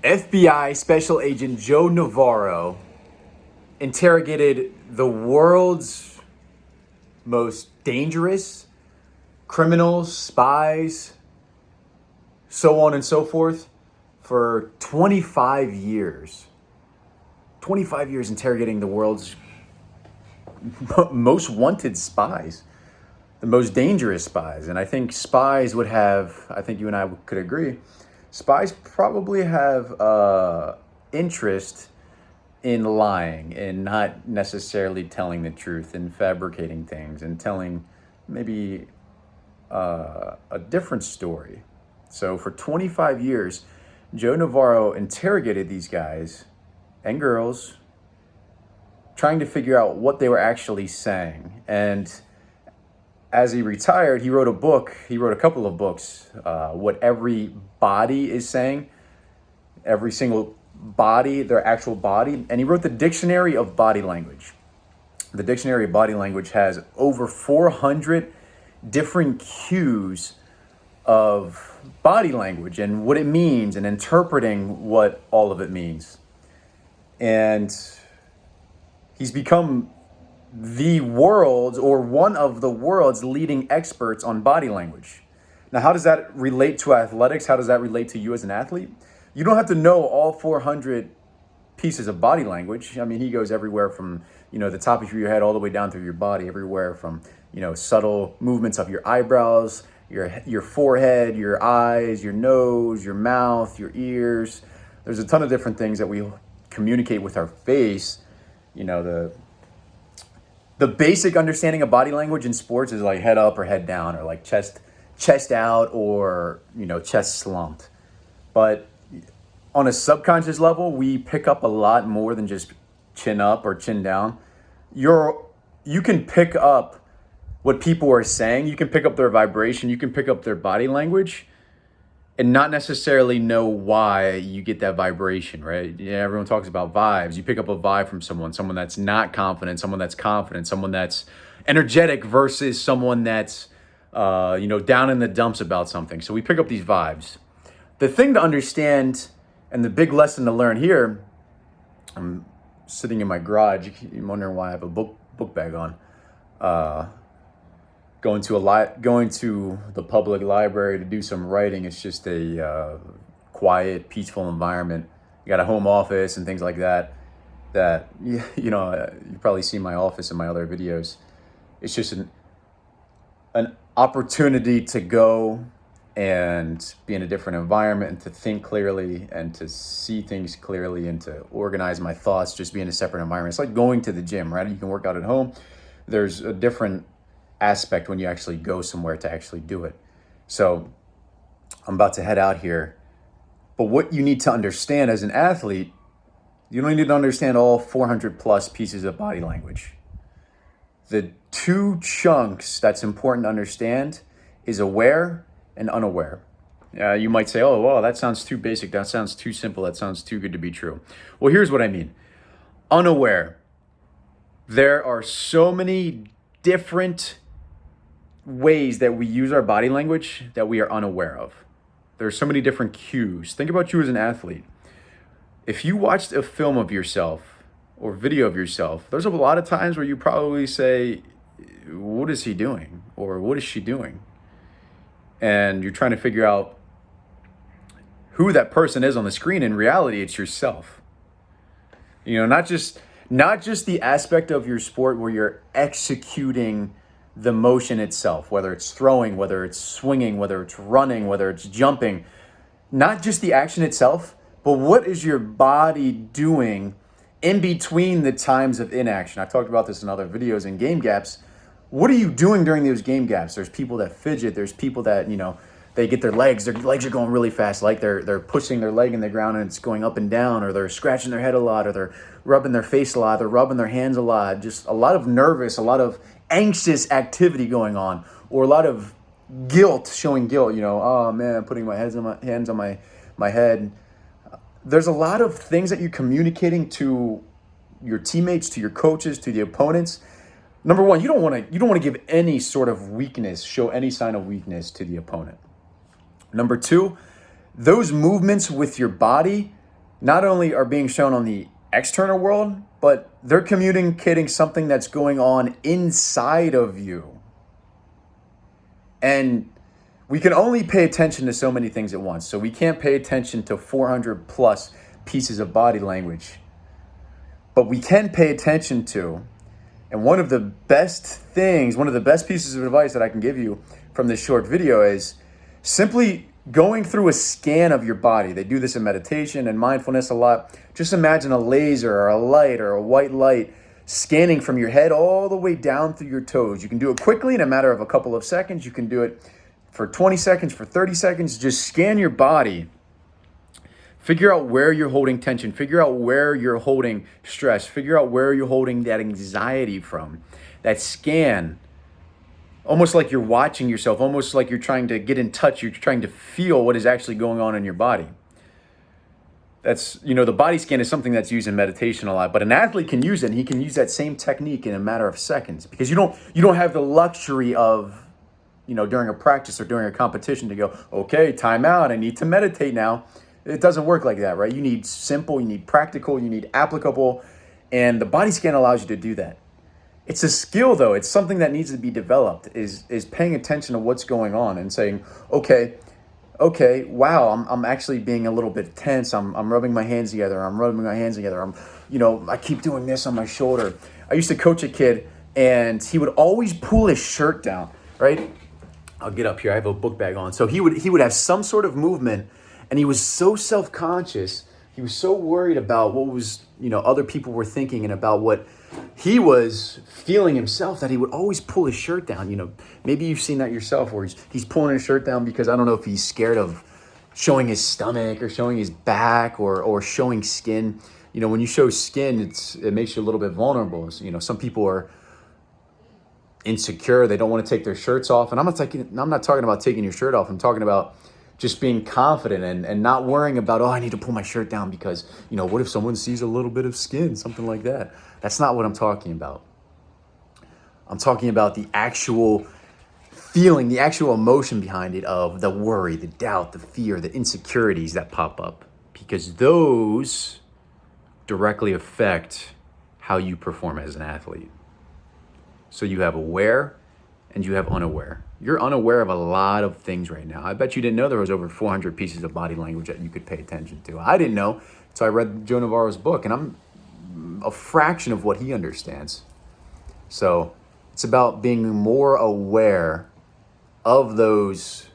FBI Special Agent Joe Navarro interrogated the world's most dangerous criminals, spies, so on and so forth, for 25 years. 25 years interrogating the world's most wanted spies, the most dangerous spies. And I think spies would have, I think you and I could agree, spies probably have interest in lying and not necessarily telling the truth and fabricating things and telling maybe a different story. So for 25 years, Joe Navarro interrogated these guys and girls, trying to figure out what they were actually saying. And as he retired, he wrote a book. He wrote a couple of books, what every body is saying, every single body, their actual body. And he wrote the Dictionary of Body Language. The Dictionary of Body Language has over 400 different cues of body language and what it means and interpreting what all of it means. And he's become the world's, or one of the world's, leading experts on body language. Now, how does that relate to athletics? How does that relate to you as an athlete? You don't have to know all 400 pieces of body language. I mean, he goes everywhere from, the top of your head all the way down through your body, everywhere from, subtle movements of your eyebrows, your forehead, your eyes, your nose, your mouth, your ears. There's a ton of different things that we communicate with our face. The basic understanding of body language in sports is like head up or head down, or like chest out, or chest slumped. But on a subconscious level, we pick up a lot more than just chin up or chin down. You can pick up what people are saying. You can pick up their vibration. You can pick up their body language, and not necessarily know why you get that vibration, right? Everyone talks about vibes. You pick up a vibe from someone that's not confident, someone that's confident, someone that's energetic versus someone that's, down in the dumps about something. So we pick up these vibes. The thing to understand, and the big lesson to learn here, I'm sitting in my garage. You're wondering why I have a book bag on. Going to the public library to do some writing. It's just a quiet, peaceful environment. You got a home office and things like that. You probably see my office in my other videos. It's just an opportunity to go and be in a different environment and to think clearly and to see things clearly and to organize my thoughts, just be in a separate environment. It's like going to the gym, right? You can work out at home. There's a different aspect when you actually go somewhere to actually do it. So I'm about to head out here. But what you need to understand as an athlete, you don't need to understand all 400 plus pieces of body language. The two chunks that's important to understand is aware and unaware. You might say, oh, well, that sounds too basic. That sounds too simple. That sounds too good to be true. Well, here's what I mean. Unaware. There are so many different ways that we use our body language that we are unaware of. There's so many different cues. Think about you as an athlete. If you watched a film of yourself or video of yourself, there's a lot of times where you probably say, what is he doing? Or what is she doing? And you're trying to figure out who that person is on the screen. In reality, it's yourself. Not just the aspect of your sport where you're executing the motion itself, whether it's throwing, whether it's swinging, whether it's running, whether it's jumping, not just the action itself, but what is your body doing in between the times of inaction? I talked about this in other videos in game gaps. What are you doing during those game gaps? There's people that fidget. There's people that, they get their legs are going really fast, like they're pushing their leg in the ground and it's going up and down, or they're scratching their head a lot, or they're rubbing their face a lot, they're rubbing their hands a lot. Just a lot of nervous, a lot of anxious activity going on, or a lot of showing guilt, oh man, putting my hands on my head. There's a lot of things that you're communicating to your teammates, to your coaches, to the opponents. Number one, you don't want to give any sort of weakness, show any sign of weakness to the opponent. Number two, those movements with your body not only are being shown on the external world, but they're communicating something that's going on inside of you. And we can only pay attention to so many things at once. So we can't pay attention to 400 plus pieces of body language. But we can pay attention to, and one of the best pieces of advice that I can give you from this short video is simply going through a scan of your body. They do this in meditation and mindfulness a lot. Just imagine a laser or a light or a white light scanning from your head all the way down through your toes. You can do it quickly in a matter of a couple of seconds. You can do it for 20 seconds, for 30 seconds. Just scan your body. Figure out where you're holding tension. Figure out where you're holding stress. Figure out where you're holding that anxiety from. That scan, almost like you're watching yourself, almost like you're trying to get in touch. You're trying to feel what is actually going on in your body. That's, the body scan is something that's used in meditation a lot, but an athlete can use it, and he can use that same technique in a matter of seconds, because you don't have the luxury of, during a practice or during a competition to go, okay, time out, I need to meditate now. It doesn't work like that, right? You need simple, you need practical, you need applicable, and the body scan allows you to do that. It's a skill, though. It's something that needs to be developed, is paying attention to what's going on and saying, okay, wow, I'm actually being a little bit tense. I'm rubbing my hands together. I keep doing this on my shoulder. I used to coach a kid, and he would always pull his shirt down, right? I'll get up here. I have a book bag on. So he would have some sort of movement, and he was so self-conscious. He was so worried about what was, other people were thinking and about what he was feeling himself, that he would always pull his shirt down. Maybe you've seen that yourself, where he's pulling his shirt down because I don't know if he's scared of showing his stomach or showing his back or showing skin. When you show skin, it makes you a little bit vulnerable. Some people are insecure. They don't want to take their shirts off. And I'm not talking about taking your shirt off. I'm talking about just being confident and not worrying about, I need to pull my shirt down because, what if someone sees a little bit of skin, something like that. That's not what I'm talking about. I'm talking about the actual feeling, the actual emotion behind it, of the worry, the doubt, the fear, the insecurities that pop up, because those directly affect how you perform as an athlete. So you have aware and you have unaware. You're unaware of a lot of things right now. I bet you didn't know there was over 400 pieces of body language that you could pay attention to. I didn't know, so I read Joe Navarro's book, and I'm a fraction of what he understands. So it's about being more aware of those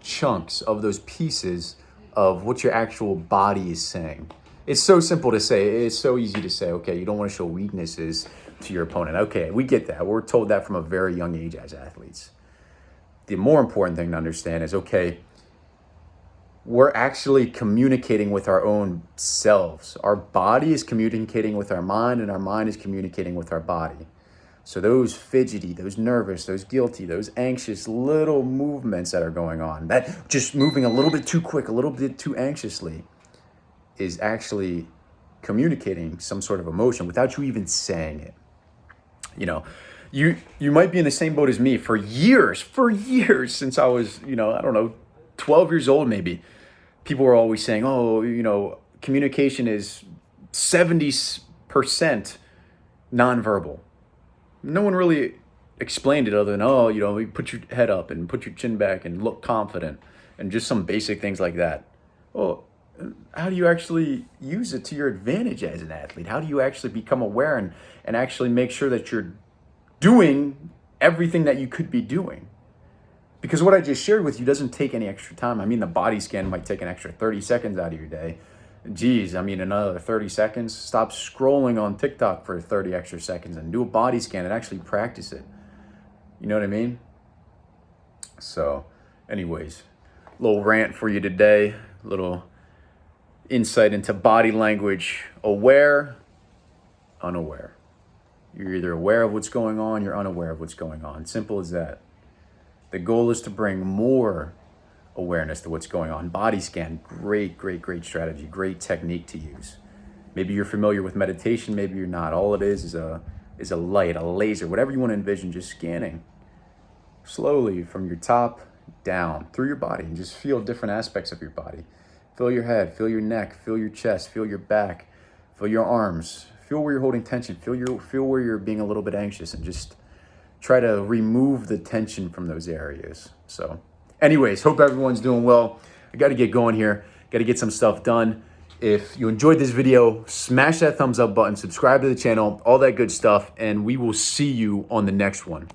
chunks, of those pieces of what your actual body is saying. It's so simple to say. It's so easy to say, okay, you don't want to show weaknesses to your opponent. Okay, we get that. We're told that from a very young age as athletes. The more important thing to understand is, okay, we're actually communicating with our own selves. Our body is communicating with our mind, and our mind is communicating with our body. So those fidgety, those nervous, those guilty, those anxious little movements that are going on, that just moving a little bit too quick, a little bit too anxiously, is actually communicating some sort of emotion without you even saying it. You might be in the same boat as me for years, since I was, 12 years old maybe. People were always saying, communication is 70% nonverbal. No one really explained it other than, you put your head up and put your chin back and look confident, and just some basic things like that. Well, how do you actually use it to your advantage as an athlete? How do you actually become aware and actually make sure that you're doing everything that you could be doing? Because what I just shared with you doesn't take any extra time. The body scan might take an extra 30 seconds out of your day. Geez, another 30 seconds. Stop scrolling on TikTok for 30 extra seconds and do a body scan and actually practice it. You know what I mean? So, anyways, little rant for you today. Little insight into body language. Aware, unaware. You're either aware of what's going on, you're unaware of what's going on. Simple as that. The goal is to bring more awareness to what's going on. Body scan, great strategy, great technique to use. Maybe you're familiar with meditation, maybe you're not. All it is a light, a laser, whatever you want to envision, just scanning slowly from your top down through your body, and just feel different aspects of your body. Feel your head, feel your neck, feel your chest, feel your back, feel your arms, feel where you're holding tension, feel where you're being a little bit anxious, and just try to remove the tension from those areas. So anyways, hope everyone's doing well. I got to get going here. Got to get some stuff done. If you enjoyed this video, smash that thumbs up button, subscribe to the channel, all that good stuff, and we will see you on the next one.